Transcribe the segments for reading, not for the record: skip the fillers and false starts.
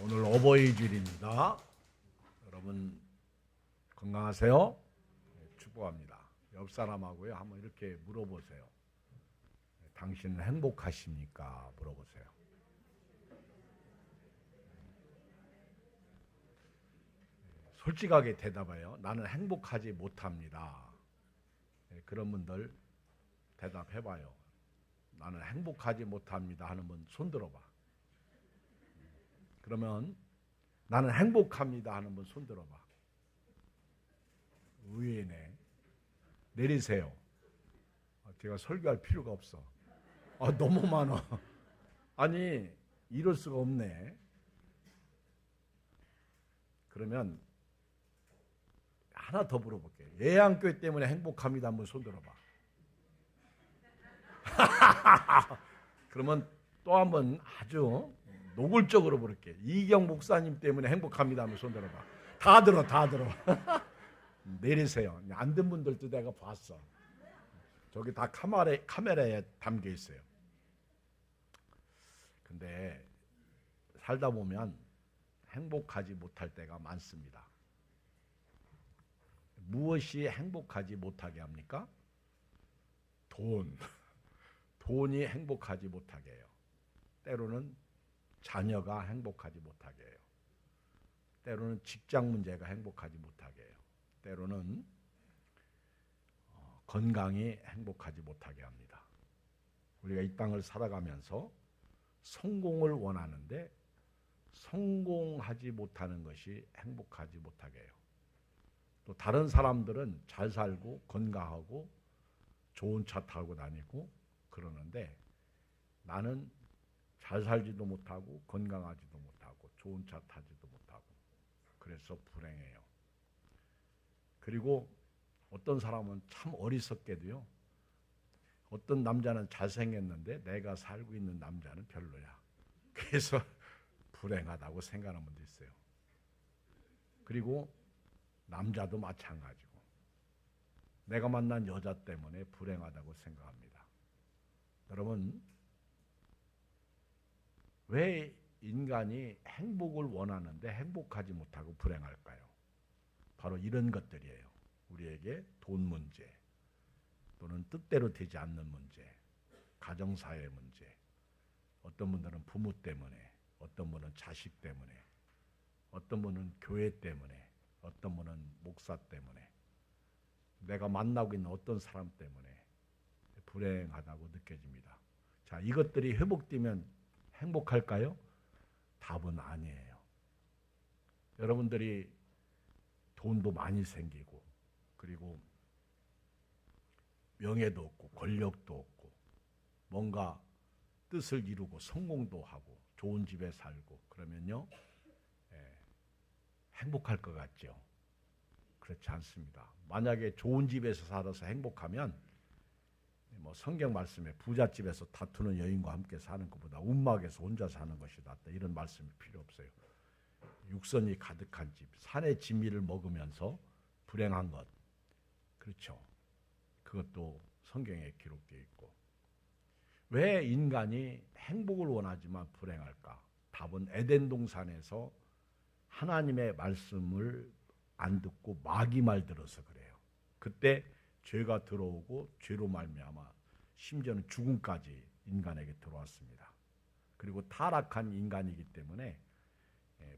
오늘 어버이주일입니다. 여러분 건강하세요? 네, 축복합니다. 옆 사람하고요 한번 이렇게 물어보세요. 당신은 행복하십니까? 물어보세요. 솔직하게 대답해요. 나는 행복하지 못합니다. 네, 그런 분들 대답해봐요. 나는 행복하지 못합니다 하는 분 손 들어봐. 그러면 나는 행복합니다 하는 분 손 들어봐. 의외네. 내리세요. 제가 설교할 필요가 없어. 너무 많아. 아니 이럴 수가 없네. 그러면 하나 더 물어볼게요. 예양교회 때문에 행복합니다 한번 손 들어봐. 그러면 또 한번 아주 노골적으로 부를게. 이경 목사님 때문에 행복합니다 하면 손 들어봐. 다 들어. 내리세요. 안 든 분들도 내가 봤어. 저기 다 카메라에 담겨 있어요. 근데 살다 보면 행복하지 못할 때가 많습니다. 무엇이 행복하지 못하게 합니까? 돈이 행복하지 못하게 해요. 때로는 자녀가 행복하지 못하게 해요. 때로는 직장 문제가 행복하지 못하게 해요. 때로는 건강이 행복하지 못하게 합니다. 우리가 이 땅을 살아가면서 성공을 원하는데 성공하지 못하는 것이 행복하지 못하게 해요. 또 다른 사람들은 잘 살고 건강하고 좋은 차 타고 다니고 그러는데 나는 잘 살지도 못하고 건강하지도 못하고 좋은 차 타지도 못하고 그래서 불행해요. 그리고 어떤 사람은 참 어리석게도요. 어떤 남자는 잘생겼는데 내가 살고 있는 남자는 별로야. 그래서 불행하다고 생각하는 분도 있어요. 그리고 남자도 마찬가지고 내가 만난 여자 때문에 불행하다고 생각합니다. 여러분 왜 인간이 행복을 원하는데 행복하지 못하고 불행할까요? 바로 이런 것들이에요. 우리에게 돈 문제 또는 뜻대로 되지 않는 문제, 가정사회 문제, 어떤 분들은 부모 때문에, 어떤 분은 자식 때문에, 어떤 분은 교회 때문에, 어떤 분은 목사 때문에, 내가 만나고 있는 어떤 사람 때문에 불행하다고 느껴집니다. 자, 이것들이 회복되면 행복할까요? 답은 아니에요. 여러분들이 돈도 많이 생기고 그리고 명예도 없고 권력도 없고 뭔가 뜻을 이루고 성공도 하고 좋은 집에 살고 그러면요 행복할 것 같죠? 그렇지 않습니다. 만약에 좋은 집에서 살아서 행복하면 뭐 성경 말씀에 부잣집에서 다투는 여인과 함께 사는 것보다 움막에서 혼자 사는 것이 낫다 이런 말씀이 필요 없어요. 육선이 가득한 집, 산의 진미를 먹으면서 불행한 것 그렇죠. 그것도 성경에 기록되어 있고 왜 인간이 행복을 원하지만 불행할까? 답은 에덴 동산에서 하나님의 말씀을 안 듣고 마귀 말 들어서 그래요. 그때 죄가 들어오고 죄로 말미암아 심지어는 죽음까지 인간에게 들어왔습니다. 그리고 타락한 인간이기 때문에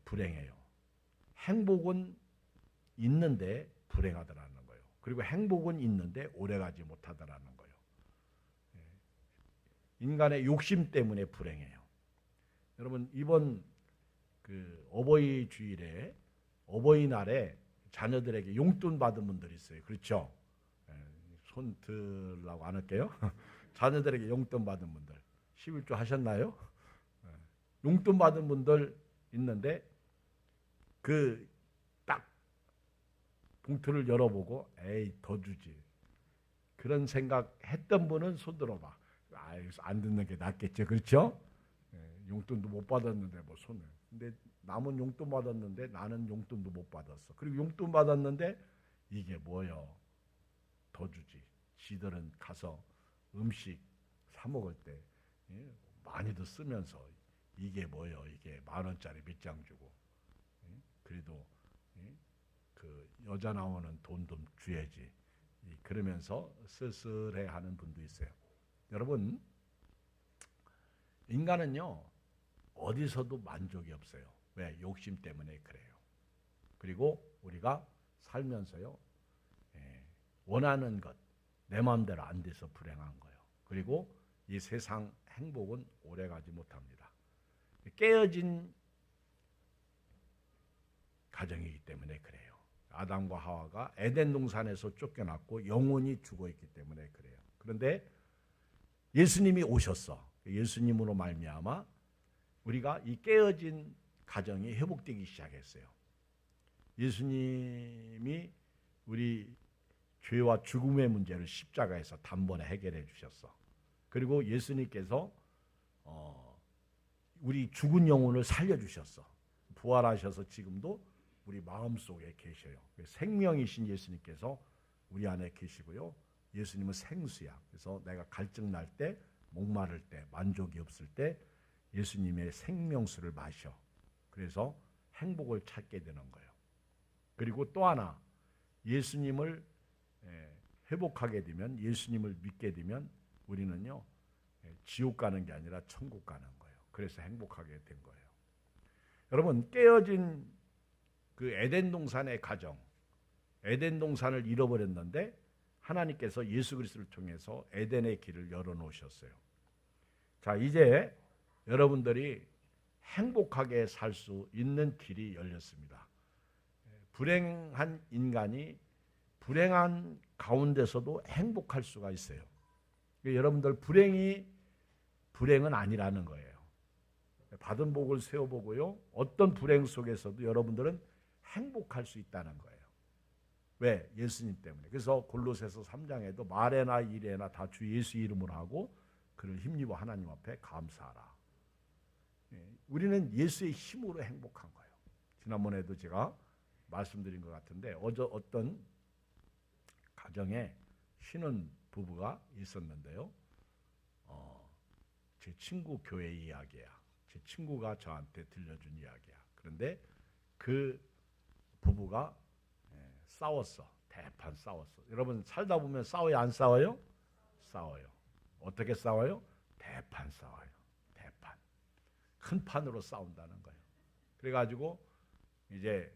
불행해요. 행복은 있는데 불행하더라는 거예요. 그리고 행복은 있는데 오래가지 못하더라는 거예요. 인간의 욕심 때문에 불행해요. 여러분 이번 어버이 주일에 어버이날에 자녀들에게 용돈 받은 분들이 있어요. 그렇죠? 손 들라고 안 할게요. 자녀들에게 용돈 받은 분들 11조 하셨나요? 용돈 받은 분들 있는데 딱 봉투를 열어보고 에이 더 주지 그런 생각했던 분은 손 들어봐. 안 듣는 게 낫겠죠, 그렇죠? 용돈도 못 받았는데 뭐 손을. 근데 남은 용돈 받았는데 나는 용돈도 못 받았어. 그리고 용돈 받았는데 이게 뭐요? 더 주지. 지들은 가서 음식 사 먹을 때 많이도 쓰면서 이게 뭐예요? 이게 10,000원짜리 몇 장 주고. 그래도 그 여자 나오는 돈 좀 줘야지. 그러면서 쓸쓸해하는 분도 있어요. 여러분, 인간은요 어디서도 만족이 없어요. 왜? 욕심 때문에 그래요. 그리고 우리가 살면서요 원하는 것 내 마음대로 안 돼서 불행한 거예요. 그리고 이 세상 행복은 오래가지 못합니다. 깨어진 가정이기 때문에 그래요. 아담과 하와가 에덴 동산에서 쫓겨났고 영혼이 죽어있기 때문에 그래요. 그런데 예수님이 오셨어. 예수님으로 말미암아 우리가 이 깨어진 가정이 회복되기 시작했어요. 예수님이 우리 죄와 죽음의 문제를 십자가에서 단번에 해결해 주셨어. 그리고 예수님께서 우리 죽은 영혼을 살려주셨어. 부활하셔서 지금도 우리 마음속에 계셔요. 생명이신 예수님께서 우리 안에 계시고요. 예수님은 생수야. 그래서 내가 갈증 날 때, 목마를 때, 만족이 없을 때 예수님의 생명수를 마셔. 그래서 행복을 찾게 되는 거예요. 그리고 또 하나, 예수님을 회복하게 되면, 예수님을 믿게 되면 우리는요 지옥 가는 게 아니라 천국 가는 거예요. 그래서 행복하게 된 거예요. 여러분, 깨어진 그 에덴 동산의 가정, 에덴 동산을 잃어버렸는데 하나님께서 예수 그리스도를 통해서 에덴의 길을 열어놓으셨어요. 자, 이제 여러분들이 행복하게 살 수 있는 길이 열렸습니다. 불행한 인간이 불행한 가운데서도 행복할 수가 있어요. 여러분들 불행은 아니라는 거예요. 받은 복을 세워보고요. 어떤 불행 속에서도 여러분들은 행복할 수 있다는 거예요. 왜? 예수님 때문에. 그래서 골로새서 3장에도 말에나 일에나 다 주 예수 이름으로 하고 그를 힘입어 하나님 앞에 감사하라. 우리는 예수의 힘으로 행복한 거예요. 지난번에도 제가 말씀드린 것 같은데 어떤 가정에 신혼 부부가 있었는데요. 제 친구 교회 이야기야. 제 친구가 저한테 들려준 이야기야. 그런데 그 부부가 싸웠어. 대판 싸웠어. 여러분 살다 보면 싸워요, 안 싸워요? 싸워요. 어떻게 싸워요? 대판 싸워요. 대판. 큰 판으로 싸운다는 거예요. 그래가지고 이제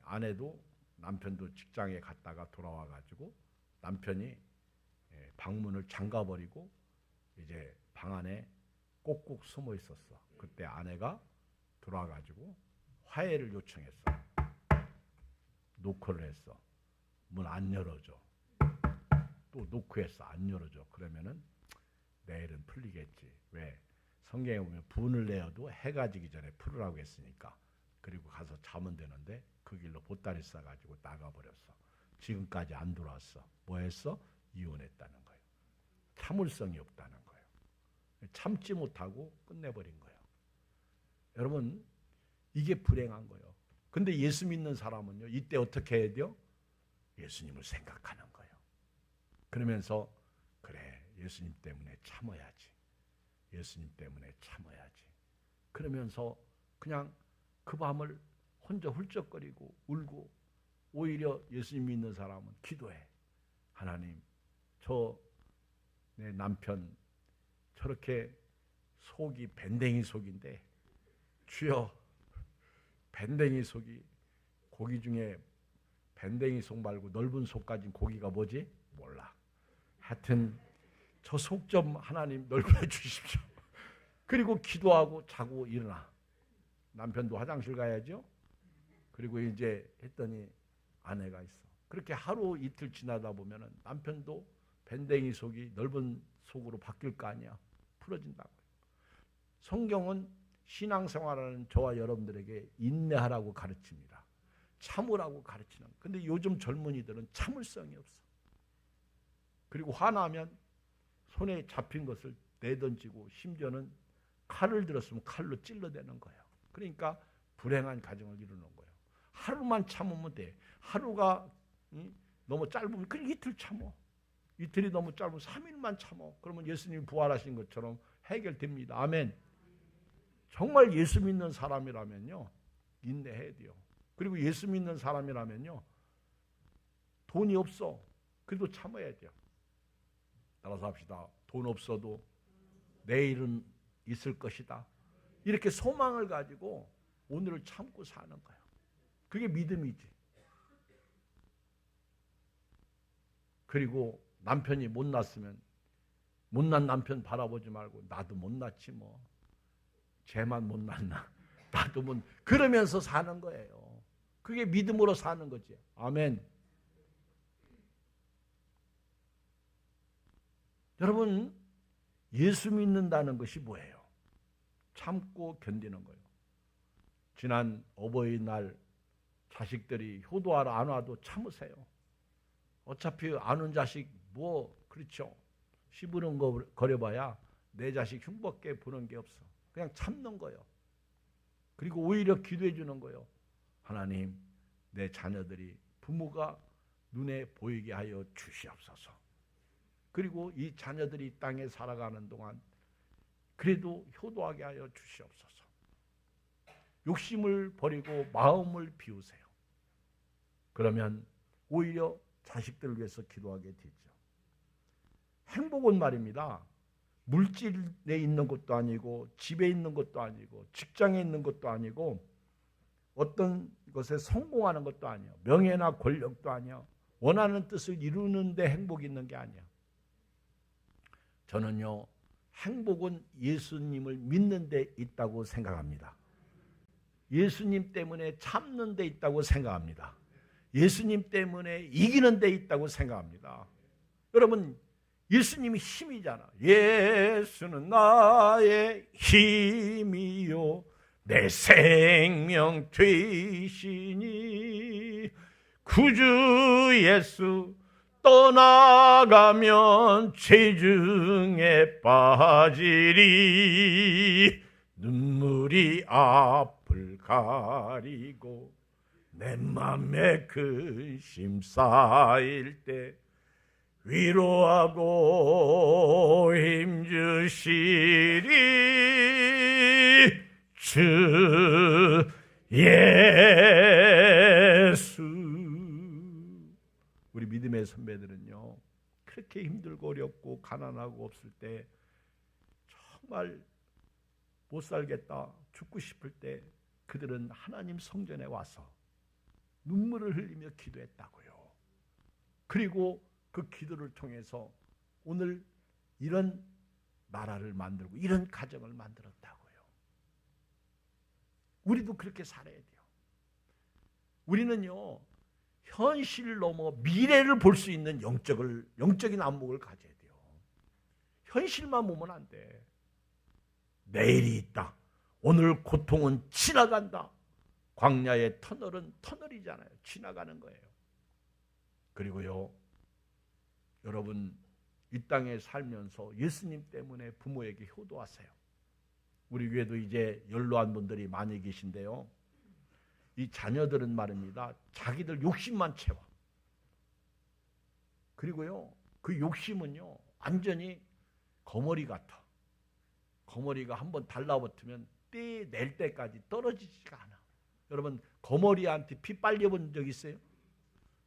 아내도 남편도 직장에 갔다가 돌아와가지고 남편이 방문을 잠가버리고 이제 방 안에 꼭꼭 숨어 있었어. 그때 아내가 들어와가지고 화해를 요청했어. 노크를 했어. 문 안 열어줘. 또 노크했어. 안 열어줘. 그러면은 내일은 풀리겠지. 왜? 성경에 보면 분을 내어도 해가 지기 전에 풀으라고 했으니까. 그리고 가서 자면 되는데 그 길로 보따리 싸가지고 나가버렸어. 지금까지 안 들어왔어. 뭐 했어? 이혼했다는 거예요. 참을성이 없다는 거예요. 참지 못하고 끝내버린 거예요. 여러분, 이게 불행한 거예요. 근데 예수 믿는 사람은요, 이때 어떻게 해야 돼요? 예수님을 생각하는 거예요. 그러면서 그래, 예수님 때문에 참아야지. 예수님 때문에 참아야지. 그러면서 그냥 그 밤을 혼자 훌쩍거리고 울고, 오히려 예수님 믿는 사람은 기도해. 하나님, 내 남편 저렇게 속이 밴댕이 속인데 주여, 밴댕이 속이, 고기 중에 밴댕이 속 말고 넓은 속 가진 고기가 뭐지? 몰라. 하여튼 저 속 좀 하나님 넓혀 주십시오. 그리고 기도하고 자고 일어나. 남편도 화장실 가야죠. 그리고 이제 했더니 아내가 있어. 그렇게 하루 이틀 지나다 보면은 남편도 밴댕이 속이 넓은 속으로 바뀔 거 아니야. 풀어진다고요. 성경은 신앙생활하는 저와 여러분들에게 인내하라고 가르칩니다. 참으라고 가르치는. 근데 요즘 젊은이들은 참을성이 없어. 그리고 화나면 손에 잡힌 것을 내던지고 심지어는 칼을 들었으면 칼로 찔러대는 거예요. 그러니까 불행한 가정을 이루는 거예요. 하루만 참으면 돼. 하루가 너무 짧으면 그냥 이틀 참어. 이틀이 너무 짧으면 3일만 참어. 그러면 예수님이 부활하신 것처럼 해결됩니다. 아멘. 정말 예수 믿는 사람이라면요, 인내해야 돼요. 그리고 예수 믿는 사람이라면요, 돈이 없어. 그래도 참아야 돼요. 따라서 합시다. 돈 없어도 내일은 있을 것이다. 이렇게 소망을 가지고 오늘을 참고 사는 거예요. 그게 믿음이지. 그리고 남편이 못났으면 못난 남편 바라보지 말고 나도 못났지 뭐. 쟤만 못났나. 나도 못. 그러면서 사는 거예요. 그게 믿음으로 사는 거지. 아멘. 여러분, 예수 믿는다는 것이 뭐예요? 참고 견디는 거예요. 지난 어버이날 자식들이 효도하러 안 와도 참으세요. 어차피 안 온 자식 뭐 그렇죠. 시부름 거려봐야 내 자식 흉밖에 보는 게 없어. 그냥 참는 거예요. 그리고 오히려 기도해 주는 거예요. 하나님, 내 자녀들이 부모가 눈에 보이게 하여 주시옵소서. 그리고 이 자녀들이 땅에 살아가는 동안 그래도 효도하게 하여 주시옵소서. 욕심을 버리고 마음을 비우세요. 그러면 오히려 자식들을 위해서 기도하게 되죠. 행복은 말입니다. 물질에 있는 것도 아니고 집에 있는 것도 아니고 직장에 있는 것도 아니고 어떤 것에 성공하는 것도 아니에요. 명예나 권력도 아니에요. 원하는 뜻을 이루는 데 행복이 있는 게 아니에요. 저는요, 행복은 예수님을 믿는 데 있다고 생각합니다. 예수님 때문에 참는 데 있다고 생각합니다. 예수님 때문에 이기는 데 있다고 생각합니다. 여러분, 예수님이 힘이잖아. 예수는 나의 힘이요 내 생명 되시니 구주 예수 떠나가면 죄중에 빠지리 눈물이 앞을 가리고 내 맘에 근심 쌓일 때 위로하고 힘주시리 주 예수. 우리 믿음의 선배들은요, 그렇게 힘들고 어렵고 가난하고 없을 때 정말 못 살겠다 죽고 싶을 때 그들은 하나님 성전에 와서 눈물을 흘리며 기도했다고요. 그리고 그 기도를 통해서 오늘 이런 나라를 만들고 이런 가정을 만들었다고요. 우리도 그렇게 살아야 돼요. 우리는요, 현실을 넘어 미래를 볼 수 있는 영적인 안목을 가져야 돼요. 현실만 보면 안 돼. 내일이 있다. 오늘 고통은 지나간다. 광야의 터널은 터널이잖아요. 지나가는 거예요. 그리고요, 여러분 이 땅에 살면서 예수님 때문에 부모에게 효도하세요. 우리 교회도 이제 연로한 분들이 많이 계신데요. 이 자녀들은 말입니다. 자기들 욕심만 채워. 그리고요, 그 욕심은요, 완전히 거머리 같아. 거머리가 한번 달라붙으면 떼낼 때까지 떨어지지가 않아. 여러분, 거머리한테 피 빨려본 적 있어요?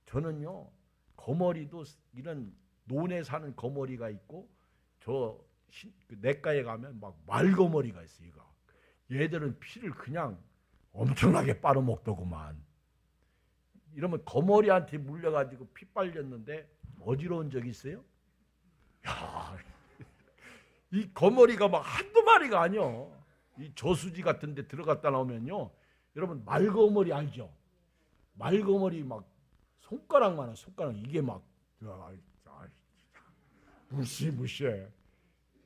저는요, 거머리도 이런 논에 사는 거머리가 있고 저 냇가에 가면 막 말거머리가 있어요. 이거. 얘들은 피를 그냥 엄청나게 빨아먹더구만. 이러면 거머리한테 물려가지고 피 빨렸는데 어지러운 적 있어요? 야, 이 거머리가 막 한두 마리가 아니요. 이 저수지 같은 데 들어갔다 나오면요, 여러분 말거머리 알죠? 말거머리 막 손가락만한 손가락, 이게 막 무시무시해.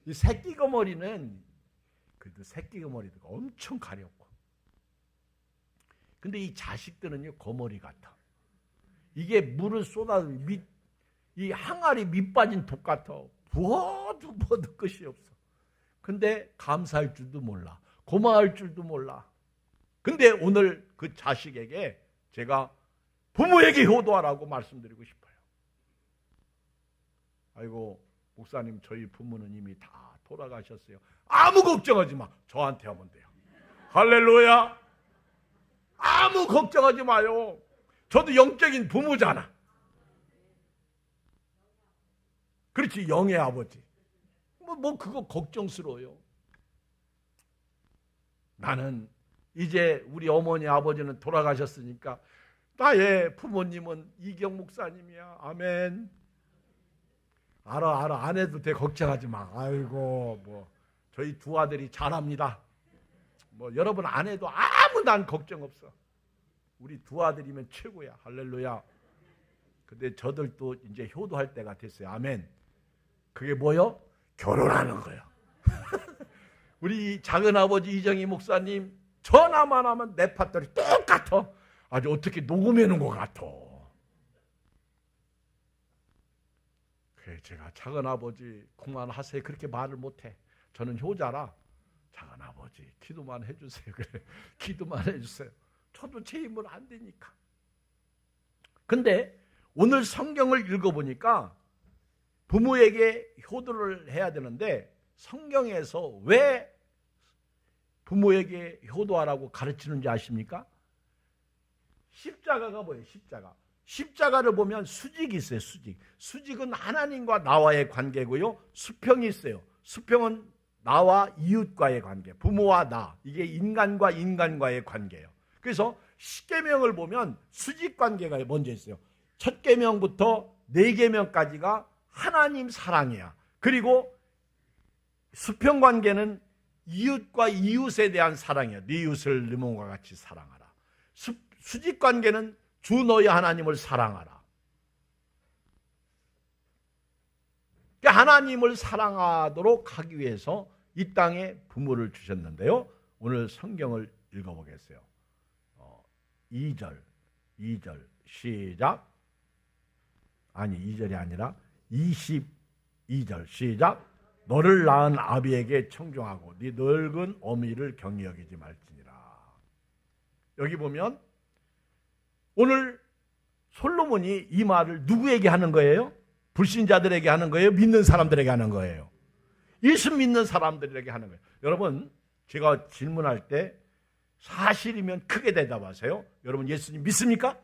이 새끼 거머리는 그래도 새끼 거머리도 엄청 가렵고, 근데 이 자식들은요, 거머리 같아. 이게 물을 쏟아도 이 항아리 밑 빠진 독 같아. 부어도 끝이 없어. 근데 감사할 줄도 몰라. 고마워할 줄도 몰라. 근데 오늘 그 자식에게 제가 부모에게 효도하라고 말씀드리고 싶어요. 아이고, 목사님, 저희 부모는 이미 다 돌아가셨어요. 아무 걱정하지 마. 저한테 하면 돼요. 할렐루야. 아무 걱정하지 마요. 저도 영적인 부모잖아. 그렇지, 영의 아버지. 뭐 그거 걱정스러워요. 나는 이제 우리 어머니 아버지는 돌아가셨으니까 나의 부모님은 이경 목사님이야. 아멘. 알아. 안 해도 돼. 걱정하지 마. 아이고, 뭐 저희 두 아들이 잘합니다. 뭐 여러분 안 해도 아무 난 걱정 없어. 우리 두 아들이면 최고야. 할렐루야. 근데 저들도 이제 효도할 때가 됐어요. 아멘. 그게 뭐요? 결혼하는 거예요. 우리 작은아버지 이정희 목사님 전화만 하면 내 팥들이 똑같아. 아주 어떻게 녹음해놓은 것 같아. 그래, 제가 작은아버지 그만하세요. 그렇게 말을 못해. 저는 효자라. 작은아버지 기도만 해주세요. 그래, 기도만 해주세요. 저도 제 힘으로 안 되니까. 근데 오늘 성경을 읽어보니까 부모에게 효도를 해야 되는데 성경에서 왜 부모에게 효도하라고 가르치는지 아십니까? 십자가가 뭐예요? 십자가를 보면 수직이 있어요. 수직은 하나님과 나와의 관계고요. 수평이 있어요. 수평은 나와 이웃과의 관계, 부모와 나, 이게 인간과 인간과의 관계예요. 그래서 십계명을 보면 수직 관계가 먼저 있어요. 첫 계명부터 네 계명까지가 하나님 사랑이야. 그리고 수평 관계는 이웃과 이웃에 대한 사랑이야. 네 이웃을 네 몸과 같이 사랑하라. 수직 관계는 주 너희 하나님을 사랑하라. 하나님을 사랑하도록 하기 위해서 이 땅에 부모를 주셨는데요. 오늘 성경을 읽어보겠어요. 2절 시작. 아니 2절이 아니라 22절 시작. 너를 낳은 아비에게 청종하고 네 늙은 어미를 경히 여기지 말지니라. 여기 보면 오늘 솔로몬이 이 말을 누구에게 하는 거예요? 불신자들에게 하는 거예요? 믿는 사람들에게 하는 거예요? 예수 믿는 사람들에게 하는 거예요. 여러분, 제가 질문할 때 사실이면 크게 대답하세요. 여러분 예수님 믿습니까?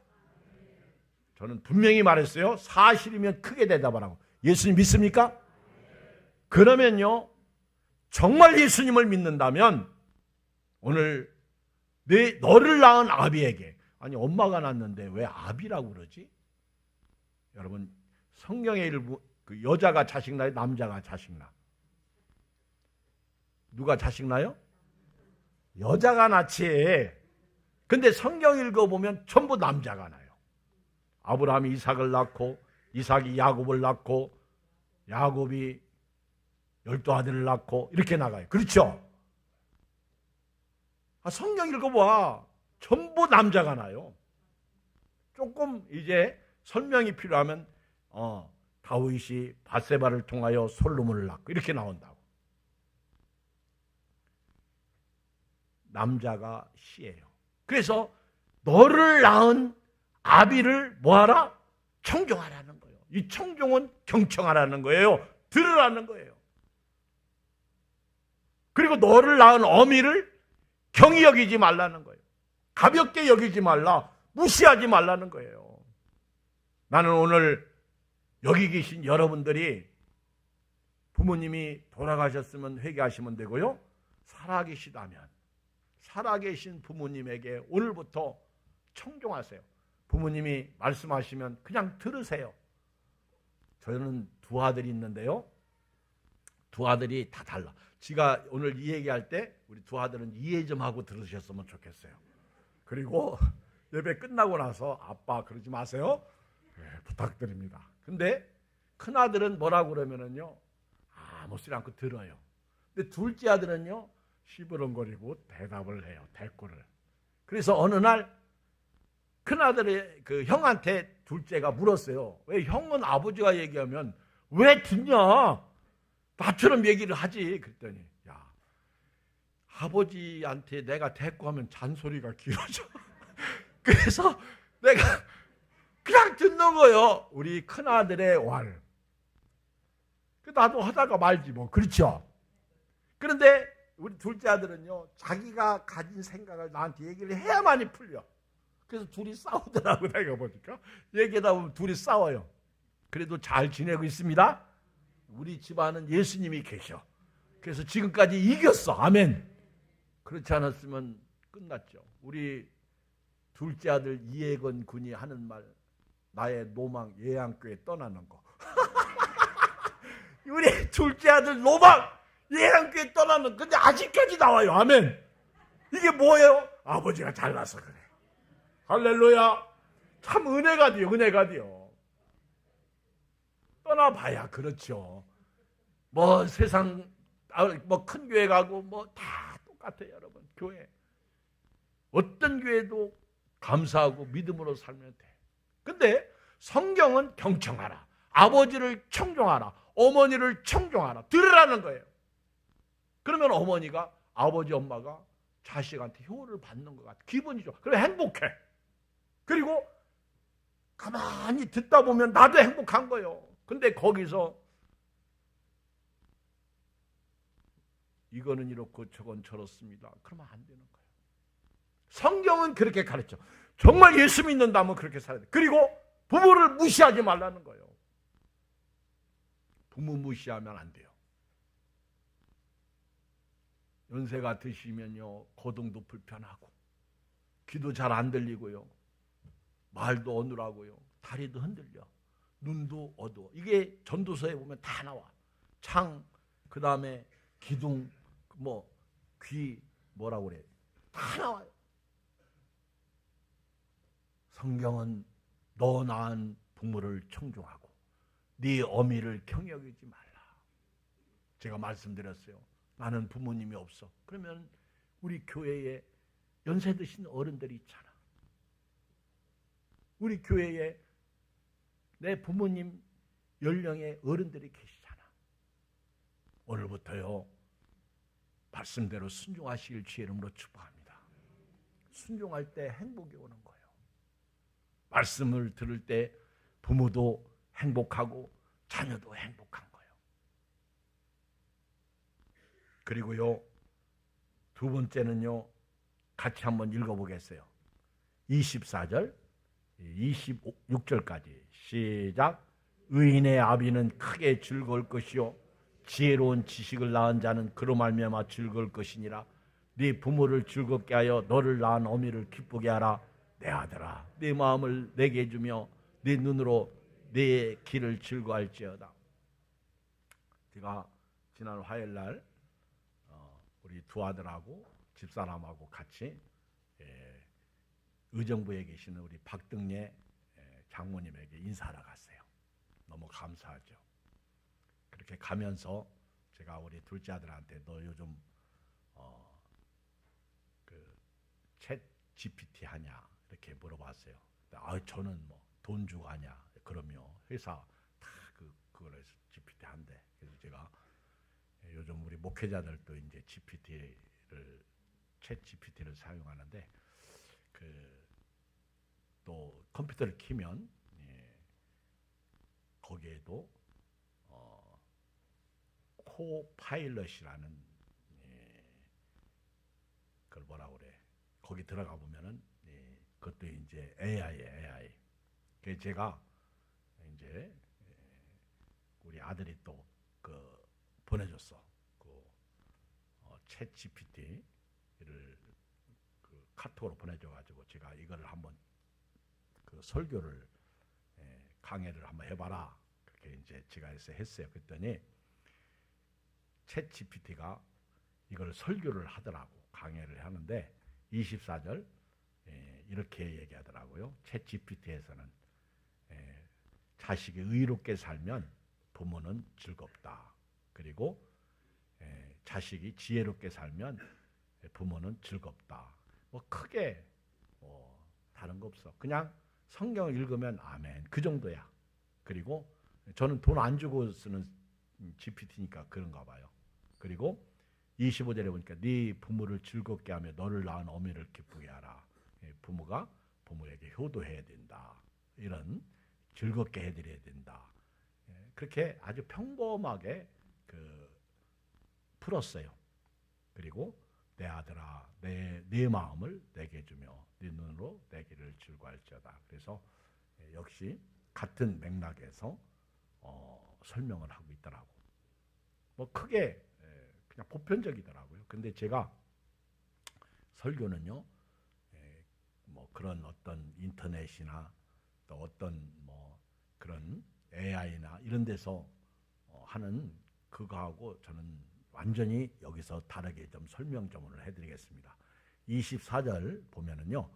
저는 분명히 말했어요. 사실이면 크게 대답하라고. 예수님 믿습니까? 그러면요, 정말 예수님을 믿는다면 오늘 너를 낳은 아비에게, 아니 엄마가 낳았는데 왜 아비라고 그러지? 여러분 성경의 일부 그 여자가 자식 낳아요? 남자가 자식 낳아? 누가 자식 낳아요? 여자가 낳지. 근데 성경 읽어보면 전부 남자가 낳아요. 아브라함이 이삭을 낳고 이삭이 야곱을 낳고 야곱이 12아들을 낳고 이렇게 나가요. 그렇죠? 성경 읽어봐. 전부 남자가 나요. 조금 이제 설명이 필요하면 다윗이 밧세바를 통하여 솔로몬을 낳고 이렇게 나온다고. 남자가 시예요. 그래서 너를 낳은 아비를 뭐하라? 청종하라는 거예요. 이 청종은 경청하라는 거예요. 들으라는 거예요. 그리고 너를 낳은 어미를 경히 여기지 말라는 거예요. 가볍게 여기지 말라. 무시하지 말라는 거예요. 나는 오늘 여기 계신 여러분들이 부모님이 돌아가셨으면 회개하시면 되고요. 살아계시다면 살아계신 부모님에게 오늘부터 청종하세요. 부모님이 말씀하시면 그냥 들으세요. 저는 두 아들이 있는데요. 두 아들이 다 달라. 제가 오늘 이 얘기할 때 우리 두 아들은 이해 좀 하고 들으셨으면 좋겠어요. 그리고 예배 끝나고 나서 아빠 그러지 마세요. 네, 부탁드립니다. 근데 큰아들은 뭐라고 그러면은요, 아무 소리 않고 들어요. 근데 둘째 아들은요, 시부렁거리고 대답을 해요. 대꾸를. 그래서 어느 날 큰아들의 그 형한테 둘째가 물었어요. 왜 형은 아버지가 얘기하면 왜 듣냐? 나처럼 얘기를 하지. 그랬더니 야, 아버지한테 내가 대꾸하면 잔소리가 길어져. 그래서 내가 그냥 듣는 거예요. 우리 큰아들의 왈. 나도 하다가 말지 뭐. 그렇죠? 그런데 우리 둘째 아들은요, 자기가 가진 생각을 나한테 얘기를 해야만이 풀려. 그래서 둘이 싸우더라고. 내가 보니까 얘기하다 보면 둘이 싸워요. 그래도 잘 지내고 있습니다. 우리 집안은 예수님이 계셔. 그래서 지금까지 이겼어. 아멘. 그렇지 않았으면 끝났죠. 우리 둘째 아들 이혜건 군이 하는 말, 나의 노망 예양교회 떠나는 거. 우리 둘째 아들 노망 예양교회 떠나는 거. 근데 아직까지 나와요. 아멘. 이게 뭐예요? 아버지가 잘나서 그래. 할렐루야. 참 은혜가 돼요. 은혜가 돼요. 떠나봐야 그렇죠. 뭐 세상 뭐 큰 교회 가고 뭐 다 똑같아요. 여러분. 교회 어떤 교회도 감사하고 믿음으로 살면 돼. 근데 성경은 경청하라. 아버지를 청종하라. 어머니를 청종하라. 들으라는 거예요. 그러면 어머니가 아버지 엄마가 자식한테 효를 받는 것 같아. 기분이 좋아. 그래 행복해. 그리고 가만히 듣다 보면 나도 행복한 거예요. 근데 거기서 이거는 이렇고 저건 저렇습니다. 그러면 안 되는 거예요. 성경은 그렇게 가르쳐. 정말 예수 믿는다면 그렇게 살아야 돼. 그리고 부모를 무시하지 말라는 거예요. 부모 무시하면 안 돼요. 연세가 드시면요, 거동도 불편하고 귀도 잘 안 들리고요, 말도 어눌하고요, 다리도 흔들려, 눈도 어두워. 이게 전도서에 보면 다 나와. 창, 그 다음에 기둥, 뭐 귀, 뭐라고 그래, 다 나와요. 성경은 너 낳은 부모를 청종하고 네 어미를 경역이지 말라. 제가 말씀드렸어요. 나는 부모님이 없어. 그러면 우리 교회에 연세 드신 어른들이 있잖아. 우리 교회에 내 부모님 연령의 어른들이 계시잖아. 오늘부터요, 말씀대로 순종하시길 주의 이름으로 축복합니다. 순종할 때 행복이 오는 거예요. 말씀을 들을 때 부모도 행복하고 자녀도 행복한 거예요. 그리고요, 두 번째는요, 같이 한번 읽어보겠어요. 24절, 26절까지 시작. 의인의 아비는 크게 즐거울 것이요 지혜로운 지식을 낳은 자는 그로 말미암아 즐거울 것이니라. 네 부모를 즐겁게 하여 너를 낳은 어미를 기쁘게 하라. 내 아들아, 네 마음을 내게 주며 네 눈으로 내 길을 즐거워할지어다. 제가 지난 화요일날 우리 두 아들하고 집사람하고 같이 의정부에 계시는 우리 박등례 장모님에게 인사하러 갔어요. 너무 감사하죠. 그렇게 가면서 제가 우리 둘째 아들한테 너 요즘 챗 GPT 하냐 이렇게 물어봤어요. 저는 뭐 돈 주고 하냐 그러며 회사 다 그걸 해서 GPT 한대. 그래서 제가 요즘 우리 목회자들도 이제 챗 GPT를 사용하는데 또 컴퓨터를 키면 거기에도 코파일럿이라는 그걸 뭐라고 그래, 거기 들어가 보면은 그것도 이제 AI. 그래서 제가 이제 우리 아들이 또 보내줬어. 챗 GPT를 카톡으로 보내줘가지고 제가 이거를 한번 설교를 강의를 한번 해봐라. 그렇게 이제 제가 해서 했어요. 그랬더니 챗 GPT가 이걸 설교를 하더라고. 강의를 하는데 24절 이렇게 얘기하더라고요. 챗 GPT에서는 자식이 의롭게 살면 부모는 즐겁다. 그리고 자식이 지혜롭게 살면 부모는 즐겁다. 뭐 크게 다른 거 없어. 그냥 성경을 읽으면 아멘. 그 정도야. 그리고 저는 돈 안 주고 쓰는 GPT니까 그런가 봐요. 그리고 25절에 보니까 네 부모를 즐겁게 하며 너를 낳은 어미를 기쁘게 하라. 부모가 부모에게 효도해야 된다. 이런 즐겁게 해드려야 된다. 그렇게 아주 평범하게 풀었어요. 그리고 내 아들아 내 마음을 내게 주며 네 눈으로 내 길을 즐거워할지어다. 그래서 역시 같은 맥락에서 설명을 하고 있더라고. 뭐 크게 그냥 보편적이더라고요. 근데 제가 설교는요, 뭐 그런 어떤 인터넷이나 또 어떤 뭐 그런 AI나 이런 데서 하는 그거하고 저는 완전히 여기서 다르게 좀 설명 좀 오늘 해드리겠습니다. 24절 보면은요,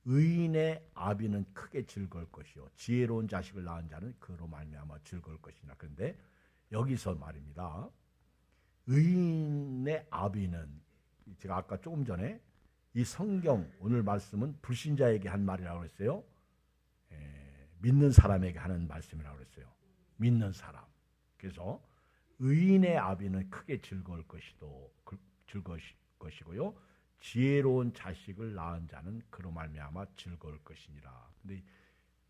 의인의 아비는 크게 즐거울 것이요 지혜로운 자식을 낳은 자는 그로 말미암아 즐거울 것이나. 그런데 여기서 말입니다. 의인의 아비는, 제가 아까 조금 전에 이 성경 오늘 말씀은 불신자에게 한 말이라고 했어요. 믿는 사람에게 하는 말씀이라고 했어요. 믿는 사람. 그래서 의인의 아비는 크게 즐거울 것이고요. 지혜로운 자식을 낳은 자는 그로 말미암아 즐거울 것이니라. 근데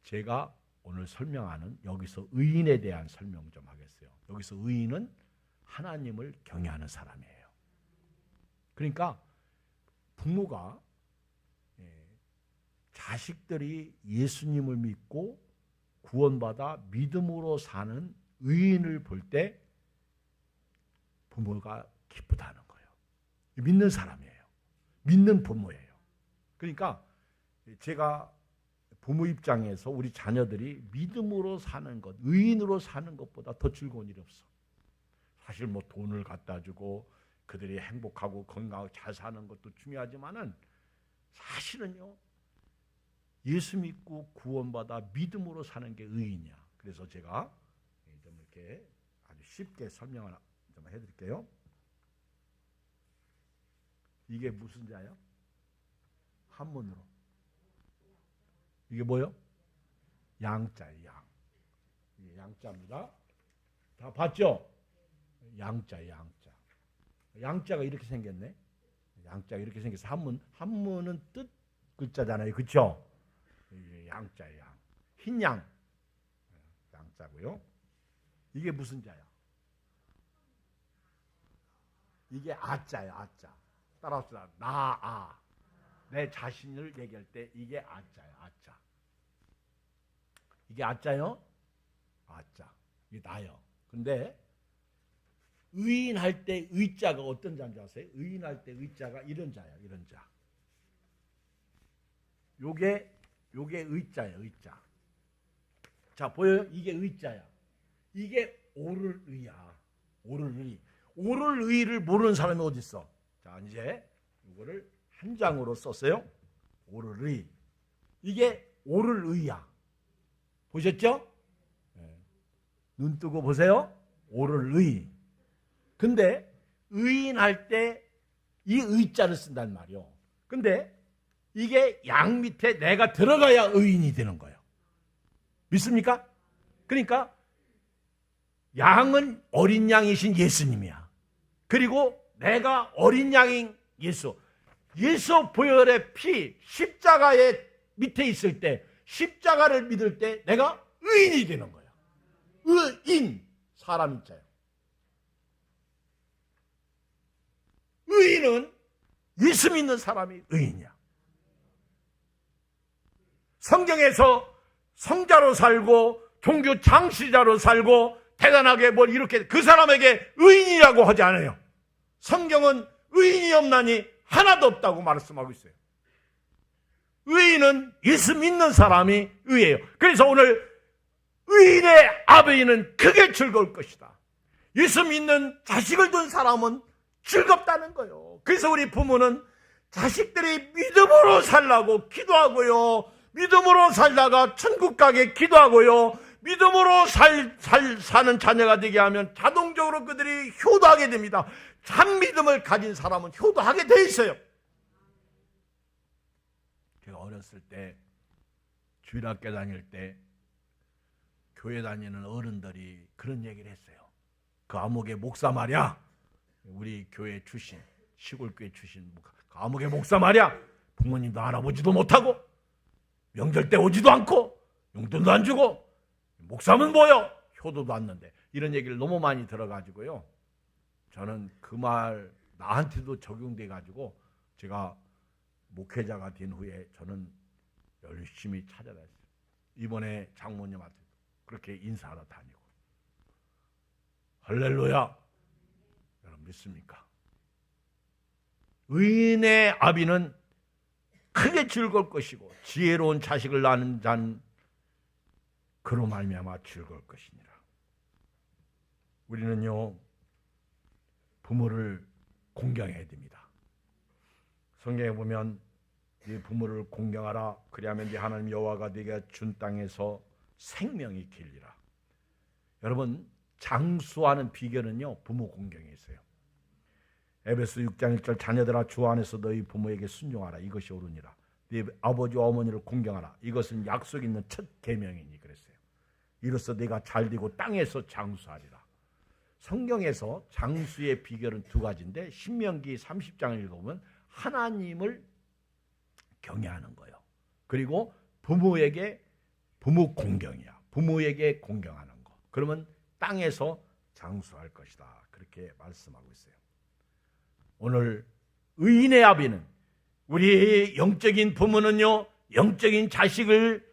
제가 오늘 설명하는 여기서 의인에 대한 설명 좀 하겠어요. 여기서 의인은 하나님을 경외하는 사람이에요. 그러니까 부모가 자식들이 예수님을 믿고 구원받아 믿음으로 사는 의인을 볼 때 부모가 기쁘다는 거예요. 믿는 사람이에요. 믿는 부모예요. 그러니까 제가 부모 입장에서 우리 자녀들이 믿음으로 사는 것, 의인으로 사는 것보다 더 즐거운 일이 없어. 사실 뭐 돈을 갖다 주고 그들이 행복하고 건강하고 잘 사는 것도 중요하지만은 사실은요, 예수 믿고 구원받아 믿음으로 사는 게 의인이야. 그래서 제가 좀 이렇게 아주 쉽게 설명을 좀 해드릴게요. 이게 무슨 자요? 한문으로. 이게 뭐요? 양자예요. 양. 이게 양자입니다. 다 봤죠? 양자, 양자. 양자가 이렇게 생겼네. 양자가 이렇게 생겨서 한문은 뜻 글자잖아요. 그렇죠? 양자예요. 양. 흰 양. 양자고요. 이게 무슨 자야? 이게 아자예요. 아자. 따라합시다. 나, 내 자신을 얘기할 때 이게 아자예요. 아자. 이게 아자요? 아자. 이게 나요. 근데 의인할 때 의자가 어떤 자인지 아세요? 의인할 때 의자가 이런 자예요. 이런 자. 요게 의자예요. 의자. 자, 보여요? 이게 의자야. 이게 옳을 의야. 옳을 의. 옳을 의를 모르는 사람이 어디 있어? 자, 이제 이거를 한 장으로 썼어요. 옳을 의. 이게 옳을 의야. 보셨죠? 네. 눈 뜨고 보세요. 옳을 의. 근데 의인할 때 이 의자를 쓴단 말이요. 근데 이게 양 밑에 내가 들어가야 의인이 되는 거예요. 믿습니까? 그러니까 양은 어린 양이신 예수님이야. 그리고 내가 어린 양인 예수. 예수 보혈의 피, 십자가의 밑에 있을 때, 십자가를 믿을 때 내가 의인이 되는 거야. 의인, 사람 있잖아요. 의인은 예수 믿는 사람이 의인이야. 성경에서 성자로 살고 종교 장시자로 살고 대단하게 뭘 이렇게 그 사람에게 의인이라고 하지 않아요. 성경은 의인이 없나니 하나도 없다고 말씀하고 있어요. 의인은 예수 믿는 사람이 의예요. 그래서 오늘 의인의 아버지는 크게 즐거울 것이다. 예수 믿는 자식을 둔 사람은 즐겁다는 거예요. 그래서 우리 부모는 자식들이 믿음으로 살라고 기도하고요. 믿음으로 살다가 천국 가게 기도하고요. 믿음으로 사는 자녀가 되게 하면 자동적으로 그들이 효도하게 됩니다. 참 믿음을 가진 사람은 효도하게 돼 있어요. 제가 어렸을 때 주일학교 다닐 때 교회 다니는 어른들이 그런 얘기를 했어요. 그 아무개 목사 말이야. 우리 교회 출신, 시골교회 출신 그 아무개 목사 말이야. 부모님도 알아보지도 못하고 명절 때 오지도 않고 용돈도 안 주고 목사면 뭐요? 효도도 않는데 이런 얘기를 너무 많이 들어가지고요. 저는 그 말 나한테도 적용돼 가지고 제가 목회자가 된 후에 저는 열심히 찾아다녔어요. 이번에 장모님한테 그렇게 인사하러 다니고. 할렐루야. 여러분 믿습니까? 의인의 아비는 크게 즐거울 것이고 지혜로운 자식을 낳는 자는 그로 말미암아 즐거울 것이니라. 우리는요 부모를 공경해야 됩니다. 성경에 보면 네 부모를 공경하라. 그리하면 네 하나님 여호와가 네가 준 땅에서 생명이 길리라. 여러분 장수하는 비결은요 부모 공경에 있어요. 에베소 6장 1절 자녀들아 주 안에서 너희 부모에게 순종하라. 이것이 옳으니라. 네 아버지와 어머니를 공경하라. 이것은 약속 있는 첫 계명이니 그랬어요. 이로써 네가 잘되고 땅에서 장수하리라. 성경에서 장수의 비결은 두 가지인데 신명기 30장을 읽어보면 하나님을 경외하는 거예요. 그리고 부모에게 부모 공경이야. 부모에게 공경하는 거. 그러면 땅에서 장수할 것이다. 그렇게 말씀하고 있어요. 오늘 의인의 아비는 우리 영적인 부모는요 영적인 자식을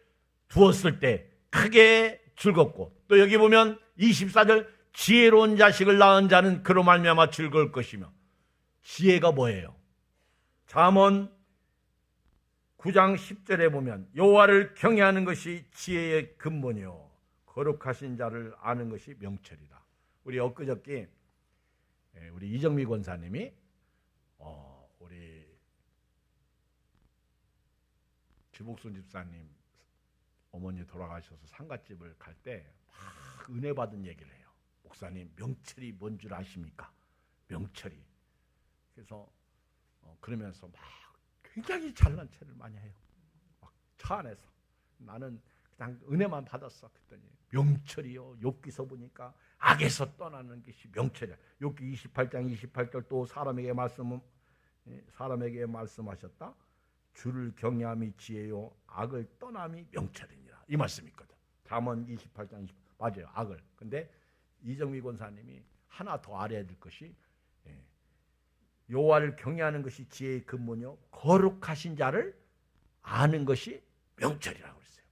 두었을 때 크게 즐겁고 또 여기 보면 24절 지혜로운 자식을 낳은 자는 그로 말미암아 즐거울 것이며 지혜가 뭐예요? 잠언 9장 10절에 보면 여호와를 경외하는 것이 지혜의 근본이요 거룩하신 자를 아는 것이 명철이다. 우리 엊그저께 우리 이정미 권사님이 우리 지복순 집사님 어머니 돌아가셔서 상갓집을 갈 때 막 은혜 받은 얘기를 해요. 목사님 명철이 뭔 줄 아십니까? 명철이. 그래서 그러면서 막 굉장히 잘난 체를 많이 해요. 막 차 안에서 나는 그냥 은혜만 받았어. 그랬더니 명철이요. 욥기서 보니까 악에서 떠나는 것이 명철이야. 욥기 28장 28절 또 사람에게 말씀하셨다. 주를 경외함이 지혜요 악을 떠남이 명철이니라. 이 말씀이 있거든. 잠언 28장 20 맞아요. 악을. 근데 이정미 권사님이 하나 더 알아야 될 것이 여호와를 경외하는 것이 지혜의 근본이요 거룩하신 자를 아는 것이 명철이라고 그랬어요.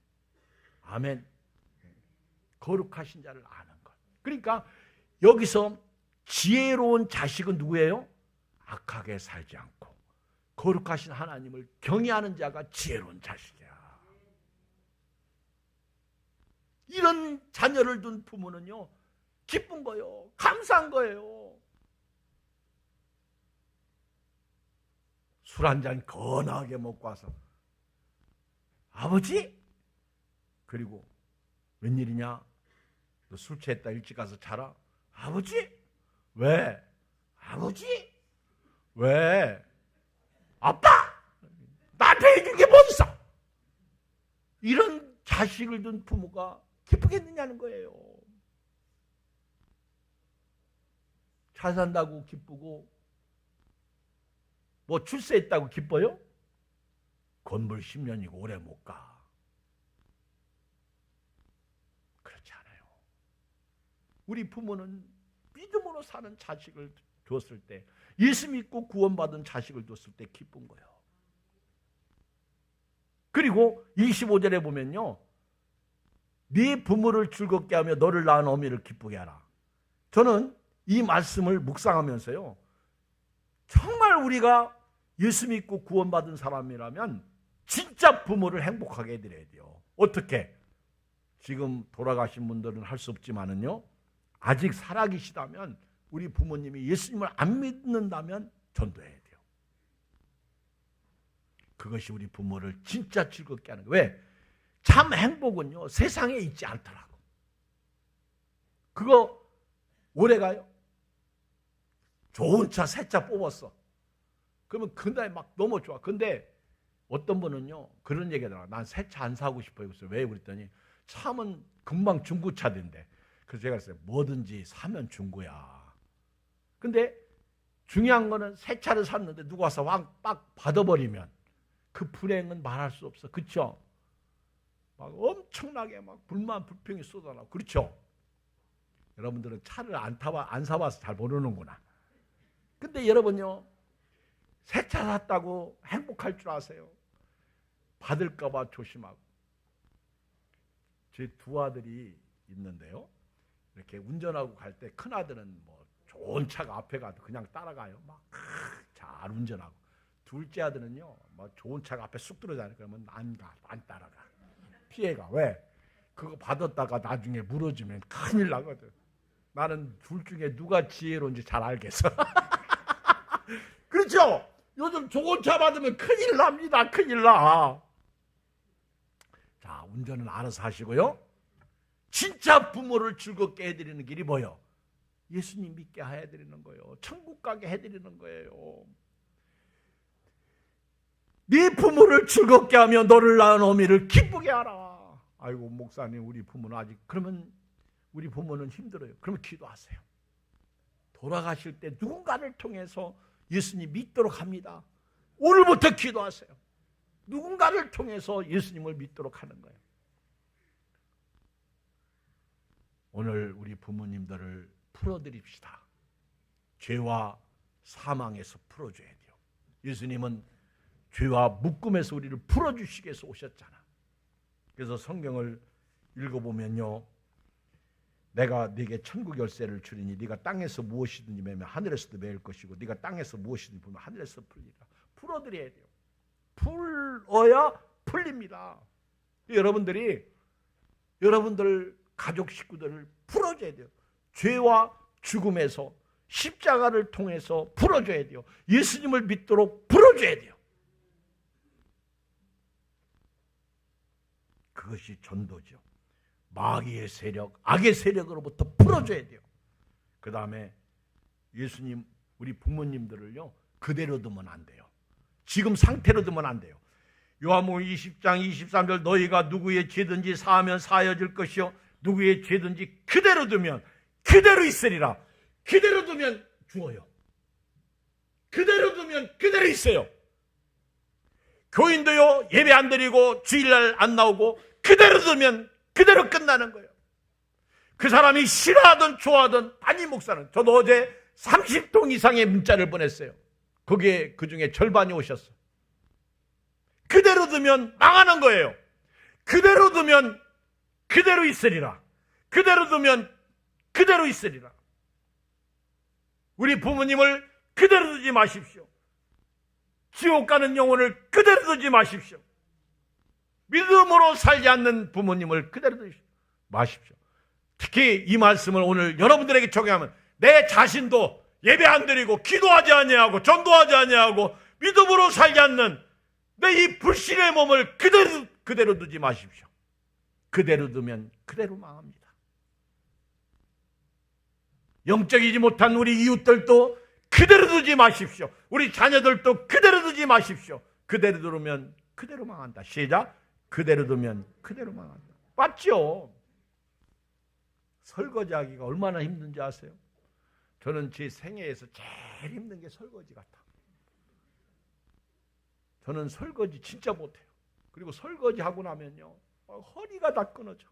아멘. 거룩하신 자를 아는 것. 그러니까 여기서 지혜로운 자식은 누구예요? 악하게 살지 않고 거룩하신 하나님을 경외하는 자가 지혜로운 자식이야. 이런 자녀를 둔 부모는요 기쁜 거예요. 감사한 거예요. 술 한 잔 거나하게 먹고 와서 아버지? 그리고 웬일이냐? 너 술 취했다 일찍 가서 자라? 아버지? 왜? 아버지? 왜? 아빠! 나한테 해준 게 뭐 있어? 이런 자식을 둔 부모가 기쁘겠느냐는 거예요. 잘 산다고 기쁘고 뭐 출세했다고 기뻐요? 건물 10년이고 오래 못 가. 그렇지 않아요. 우리 부모는 믿음으로 사는 자식을 줬을 때 예수 믿고 구원받은 자식을 줬을 때 기쁜 거예요. 그리고 25절에 보면요. 네 부모를 즐겁게 하며 너를 낳은 어미를 기쁘게 하라. 저는 이 말씀을 묵상하면서요. 정말 우리가 예수 믿고 구원받은 사람이라면 진짜 부모를 행복하게 해드려야 돼요. 어떻게? 지금 돌아가신 분들은 할 수 없지만은요. 아직 살아계시다면 우리 부모님이 예수님을 안 믿는다면 전도해야 돼요. 그것이 우리 부모를 진짜 즐겁게 하는 거예요. 왜? 참 행복은요. 세상에 있지 않더라고. 그거 오래 가요? 좋은 차 새 차 뽑았어. 그러면 그날 막 너무 좋아. 근데 어떤 분은요 그런 얘기하더라. 난 새 차 안 사고 싶어요. 그래서 왜? 그랬더니 차면 금방 중고차 된대. 그래서 제가 그랬어요. 뭐든지 사면 중고야. 근데 중요한 거는 새 차를 샀는데 누가 와서 빡 받아버리면 그 불행은 말할 수 없어. 그렇죠? 막 엄청나게 막 불만 불평이 쏟아나고. 그렇죠? 여러분들은 차를 안 사봐서 잘 모르는구나. 근데 여러분요, 새 차 샀다고 행복할 줄 아세요? 받을까 봐 조심하고. 제 두 아들이 있는데요, 이렇게 운전하고 갈 때 큰아들은 뭐 좋은 차가 앞에 가도 그냥 따라가요. 막 잘 운전하고. 둘째 아들은요, 뭐 좋은 차가 앞에 쑥 들어가니까 그러면 안 따라가. 피해가. 왜? 그거 받았다가 나중에 물어주면 큰일 나거든. 나는 둘 중에 누가 지혜로운지 잘 알겠어. 그렇죠? 요즘 좋은 차 받으면 큰일 납니다. 큰일 나. 자, 운전은 알아서 하시고요. 진짜 부모를 즐겁게 해드리는 길이 뭐예요? 예수님 믿게 해드리는 거예요. 천국 가게 해드리는 거예요. 네 부모를 즐겁게 하며 너를 낳은 어미를 기쁘게 하라. 아이고 목사님, 우리 부모는 아직, 그러면 우리 부모는 힘들어요. 그러면 기도하세요. 돌아가실 때 누군가를 통해서 예수님 믿도록 합니다. 오늘부터 기도하세요. 누군가를 통해서 예수님을 믿도록 하는 거예요. 오늘 우리 부모님들을 풀어드립시다. 죄와 사망에서 풀어줘야 돼요. 예수님은 죄와 묶음에서 우리를 풀어주시기 위해서 오셨잖아. 그래서 성경을 읽어보면요, 내가 네게 천국 열쇠를 주리니 네가 땅에서 무엇이든지 매면 하늘에서도 매일 것이고 네가 땅에서 무엇이든지 풀면 하늘에서 풀리라. 풀어드려야 돼요. 풀어야 풀립니다. 여러분들 가족 식구들을 풀어줘야 돼요. 죄와 죽음에서 십자가를 통해서 풀어줘야 돼요. 예수님을 믿도록 풀어줘야 돼요. 그것이 전도죠. 마귀의 세력, 악의 세력으로부터 풀어줘야 돼요. 그 다음에 예수님, 우리 부모님들을요, 그대로 두면 안 돼요. 지금 상태로 두면 안 돼요. 요한복음 20장 23절, 너희가 누구의 죄든지 사하면 사하여질 것이요 누구의 죄든지 그대로 두면 그대로 있으리라. 그대로 두면 죽어요. 그대로 두면 그대로 있어요. 교인도요, 예배 안 드리고 주일날 안 나오고 그대로 두면 그대로 끝나는 거예요. 그 사람이 싫어하든 좋아하든. 담임 목사는, 저도 어제 30통 이상의 문자를 보냈어요. 거기에 그중에 절반이 오셨어. 그대로 두면 망하는 거예요. 그대로 두면 그대로 있으리라. 그대로 두면 그대로 있으리라. 우리 부모님을 그대로 두지 마십시오. 지옥 가는 영혼을 그대로 두지 마십시오. 믿음으로 살지 않는 부모님을 그대로 두지 마십시오. 특히 이 말씀을 오늘 여러분들에게 적용하면, 내 자신도 예배 안 드리고 기도하지 아니하고 전도하지 아니하고 믿음으로 살지 않는 내 이 불신의 몸을 그대로 두지 마십시오. 그대로 두면 그대로 망합니다. 영적이지 못한 우리 이웃들도 그대로 두지 마십시오. 우리 자녀들도 그대로 두지 마십시오. 그대로 두면 그대로 망한다. 시작. 그대로 두면 그대로 망한다. 맞죠? 설거지하기가 얼마나 힘든지 아세요? 저는 제 생애에서 제일 힘든 게 설거지 같아. 저는 설거지 진짜 못해요. 그리고 설거지하고 나면요, 허리가 다 끊어져.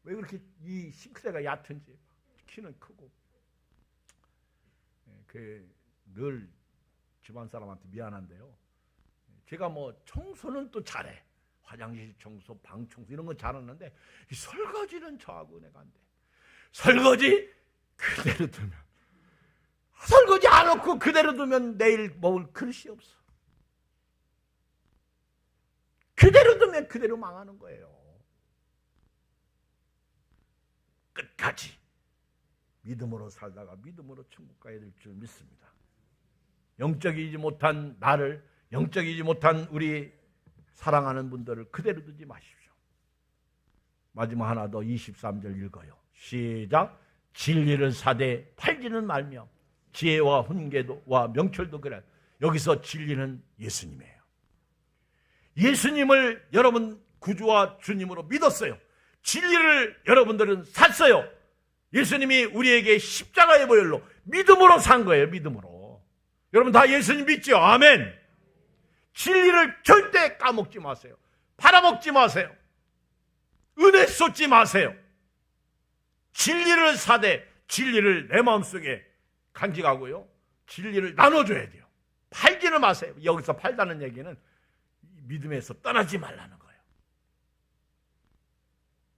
왜 그렇게 이 싱크대가 얕은지. 키는 크고. 늘 집안 사람한테 미안한데요, 제가 뭐 청소는 또 잘해. 화장실 청소, 방 청소 이런 건 잘하는데 이 설거지는 저하고 내가 안 돼. 설거지 그대로 두면, 설거지 안 놓고 그대로 두면 내일 먹을 그릇이 없어. 그대로 두면 그대로 망하는 거예요. 끝까지 믿음으로 살다가 믿음으로 천국 가야 될 줄 믿습니다. 영적이지 못한 나를, 영적이지 못한 우리 사랑하는 분들을 그대로 두지 마십시오. 마지막 하나 더 23절 읽어요. 시작. 진리를 사되 팔지는 말며 지혜와 훈계와 명철도 그래. 여기서 진리는 예수님이에요. 예수님을 여러분 구주와 주님으로 믿었어요. 진리를 여러분들은 샀어요. 예수님이 우리에게 십자가의 보혈로 믿음으로 산 거예요. 믿음으로. 여러분 다 예수님 믿죠? 아멘. 진리를 절대 까먹지 마세요. 팔아먹지 마세요. 은혜 쏟지 마세요. 진리를 사되 진리를 내 마음속에 간직하고요, 진리를 나눠줘야 돼요. 팔지는 마세요. 여기서 팔다는 얘기는 믿음에서 떠나지 말라는 거예요.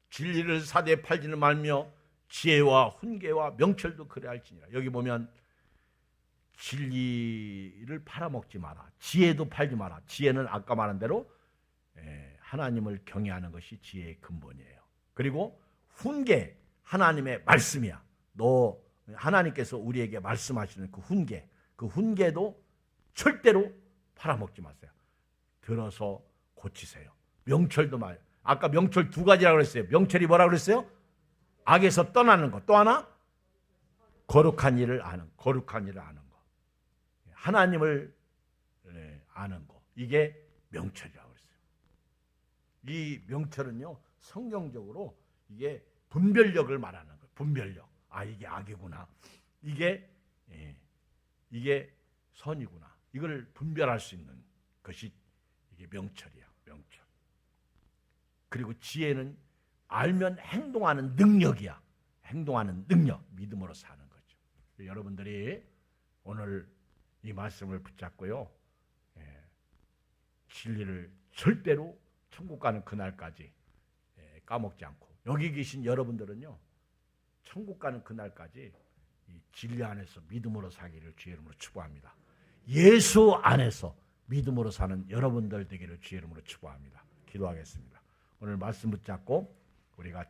진리를 사대에 팔지는 말며 지혜와 훈계와 명철도 그래야 할지니라. 여기 보면 진리를 팔아먹지 마라. 지혜도 팔지 마라. 지혜는 아까 말한 대로 하나님을 경외하는 것이 지혜의 근본이에요. 그리고 훈계, 하나님의 말씀이야. 하나님께서 우리에게 말씀하시는 그 훈계도 절대로 팔아먹지 마세요. 들어서 고치세요. 명철도 말. 아까 명철 두 가지라고 그랬어요. 명철이 뭐라고 그랬어요? 악에서 떠나는 것. 또 하나 거룩한 일을 아는 거. 하나님을 아는 거. 이게 명철이라고 그랬어요. 이 명철은요, 성경적으로 이게 분별력을 말하는 거예요. 분별력. 아, 이게 악이구나. 이게 선이구나. 이걸 분별할 수 있는 것이 이게 명철이야. 명철. 그리고 지혜는 알면 행동하는 능력이야. 행동하는 능력. 믿음으로 사는 거죠. 여러분들이 오늘 이 말씀을 붙잡고요. 진리를 절대로 천국 가는 그날까지 까먹지 않고, 여기 계신 여러분들은요, 천국 가는 그날까지 이 진리 안에서 믿음으로 사기를 주의 이름으로 축복합니다. 예수 안에서 믿음으로 사는 여러분들 되기를 주의 이름으로 축복합니다. 기도하겠습니다. 오늘 말씀 붙잡고 우리가